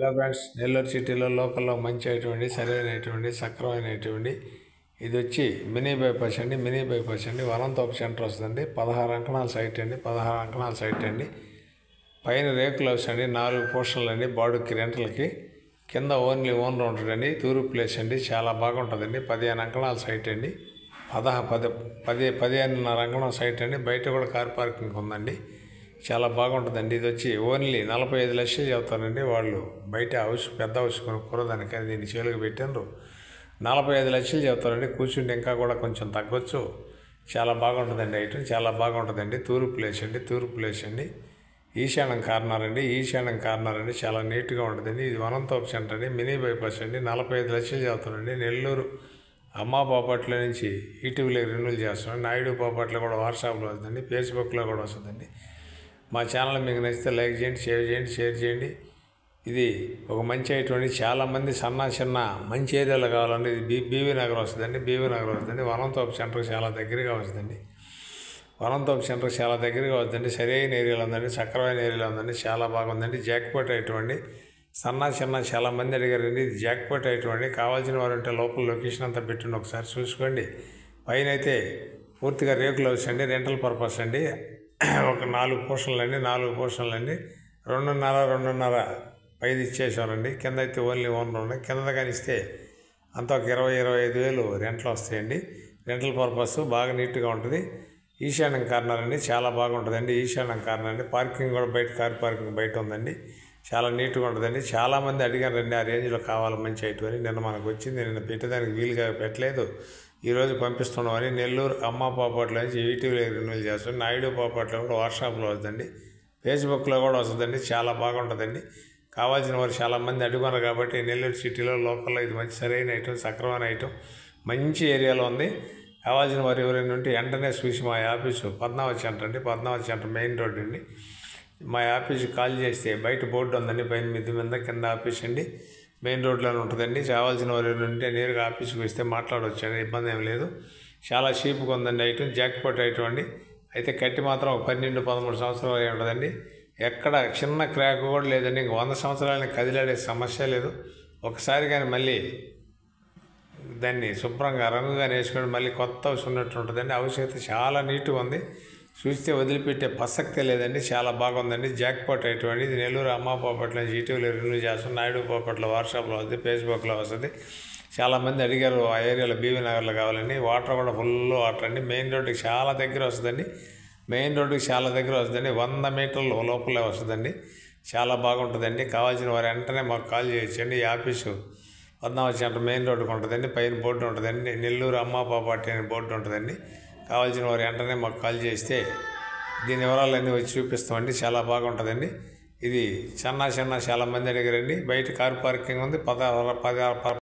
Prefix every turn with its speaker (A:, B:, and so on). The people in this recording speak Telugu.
A: హలో ఫ్రెండ్స్, నెల్లూరు సిటీలో లోకల్లో మంచి అయినటువంటి సరైనటువంటి సక్రమైనటువంటి ఇది వచ్చి మినీ బైపాస్ అండి. వనంతోపు సెంటర్ వస్తుందండి. 16 అంకణాల సైట్ అండి. పైన రేకులు హౌస్ అండి, 4 పోర్షన్లు అండి. బాడుకి రెంటలకి కింద ఓన్లీ ఓనర్ ఉంటాడండి. తూర్పు ప్లేస్ అండి, చాలా బాగుంటుందండి. 15 అంకణాల సైట్ అండి. 15.5 అంకణం సైట్ అండి. బయట కూడా కార్ పార్కింగ్ ఉందండి. చాలా బాగుంటుందండి. ఇది వచ్చి ఓన్లీ 45 లక్షలు చెప్తారండి. వాళ్ళు బయట హౌస్, పెద్ద హౌస్ కొనుక్కోదానికి దీన్ని చేలుగు పెట్టారు. 45 లక్షలు చెప్తారండి. కూర్చుంటే ఇంకా కూడా కొంచెం తగ్గొచ్చు. చాలా బాగుంటుందండి. ఐటమ్ చాలా బాగుంటుందండి. తూర్పు ప్లేస్ అండి. ఈశాన్యం కార్నర్ అండి. చాలా నీట్గా ఉంటుందండి. ఇది వనంతోపు సెంటర్ అండి. మినీ బైపాస్ అండి. 45 లక్షలు చెప్తారండి. నెల్లూరు అమ్మా బాపట్ల నుంచి ఈటీవీలో రెన్యూల్ చేస్తున్నాం. నాయుడు బాపట్ల కూడా వాట్సాప్లో వస్తుందండి. ఫేస్బుక్లో కూడా వస్తుందండి. మా ఛానల్ మీకు నచ్చితే లైక్ చేయండి, షేర్ చేయండి. ఇది ఒక మంచి అయినటువంటి చాలామంది చిన్న మంచి ఏరియాలో కావాలండి. ఇది బీవీ నగర్ వస్తుందండి. వనంతోపు సెంటర్కి చాలా దగ్గరగా వస్తుందండి. సరైన ఏరియాలో ఉందండి. సక్రమైన ఏరియాలో ఉందండి. చాలా బాగుందండి. జాక్పాట్ అయినటువంటి చిన్న చాలా మంది అడిగారండి. ఇది జాక్పాట్ అయినటువంటి కావాల్సిన వారు ఉంటే లోపల లొకేషన్ అంతా పెట్టండి, ఒకసారి చూసుకోండి. పైన అయితే పూర్తిగా రేకులు హౌస్ అండి. రెంటల్ పర్పస్ అండి. ఒక 4 పోర్షన్లు అండి. 2.5 పైది ఇచ్చేసారండి. కింద అయితే ఓన్లీ ఓనర్ ఉన్నాయి. కింద కానీ ఇస్తే అంతా ఒక 20-25 వేలు రెంట్లు వస్తాయండి. రెంటల్ పర్పస్ బాగా నీట్గా ఉంటుంది. ఈశాన్యం కార్నర్ అండి, చాలా బాగుంటుందండి. పార్కింగ్ కూడా బయట, కార్ పార్కింగ్ బయట ఉందండి. చాలా నీట్గా ఉంటుందండి. చాలామంది అడిగారండి ఆ రేంజ్లో కావాలి మంచి ఐటమ్. నిన్న మనకు వచ్చింది. నిన్న పెట్టడానికి వీలుగా పెట్టలేదు. ఈరోజు పంపిస్తున్నామని నెల్లూరు అమ్మా బాపట్ల నుంచి ఈటీవీలో రెన్యూల్ చేస్తాం. నాయుడు బాపట్ల కూడా వాట్సాప్లో వస్తుందండి. ఫేస్బుక్లో కూడా వస్తుందండి. చాలా బాగుంటుందండి. కావాల్సిన వారు చాలామంది అడుగున్నారు కాబట్టి నెల్లూరు సిటీలో లోకల్లో ఇది మంచి సరైన ఐటమ్, సక్రమైన ఐటమ్, మంచి ఏరియాలో ఉంది. కావాల్సిన వారు ఎవరైనా ఉంటే వెంటనే చూసి మా office Padmavati centre main road అండి. మా ఆఫీస్కి కాల్ చేస్తే బయట బోర్డు ఉందండి. పైన మిద్ది మీద కింద ఆఫీస్ అండి. మెయిన్ రోడ్లోనే ఉంటుందండి. కావాల్సిన వారు ఉంటే నేరుగా ఆఫీస్కి వస్తే మాట్లాడవచ్చు అండి, ఇబ్బంది ఏం లేదు. చాలా చీప్గా ఉందండి ఐటమ్. జాక్పాట్ ఐటమ్ అండి. అయితే కట్టి మాత్రం 12-13 సంవత్సరాలు అయి ఉంటుందండి. ఎక్కడ చిన్న క్రాక్ కూడా లేదండి. ఇంక 100 సంవత్సరాలని కదిలాడే సమస్య లేదు. ఒకసారి కానీ మళ్ళీ దాన్ని శుభ్రంగా రంగుగా వేసుకొని మళ్ళీ కొత్త హౌస్ ఉన్నట్టు ఉంటుందండి. హౌస్ అయితే చాలా నీట్గా ఉంది. చూస్తే వదిలిపెట్టే ప్రసక్తే లేదండి. చాలా బాగుందండి. జాక్పాట్ అయినటువంటి ఇది నెల్లూరు అమ్మా బాపట్ల నుంచి ఈటీవీలో రెన్యూల్ చేస్తాం. నాయుడు బాపట్ల వాట్సాప్లో వస్తుంది, ఫేస్బుక్లో వస్తుంది. చాలామంది అడిగారు ఆ ఏరియాలో బీవీ నగర్లో కావాలని. వాటర్ కూడా ఫుల్ వాటర్ అండి. మెయిన్ రోడ్డుకి చాలా దగ్గర వస్తుందండి. 100 మీటర్ల లోపలే వస్తుందండి. చాలా బాగుంటుందండి. కావాల్సిన వారు వెంటనే మాకు కాల్ చేయొచ్చండి. ఈ ఆఫీసు పద్మావతి సెంటర్ మెయిన్ రోడ్డుకు ఉంటుందండి. పైన బోర్డు ఉంటుందండి. నెల్లూరు అమ్మా బాపట్ల అనే బోర్డు ఉంటుందండి. కావాల్సిన వారు వెంటనే మాకు కాల్ చేస్తే దీని వివరాలన్నీ వచ్చి చూపిస్తామండి. చాలా బాగుంటుందండి. ఇది చాలామంది అడిగారండి. బయట కార్ పార్కింగ్ ఉంది. 16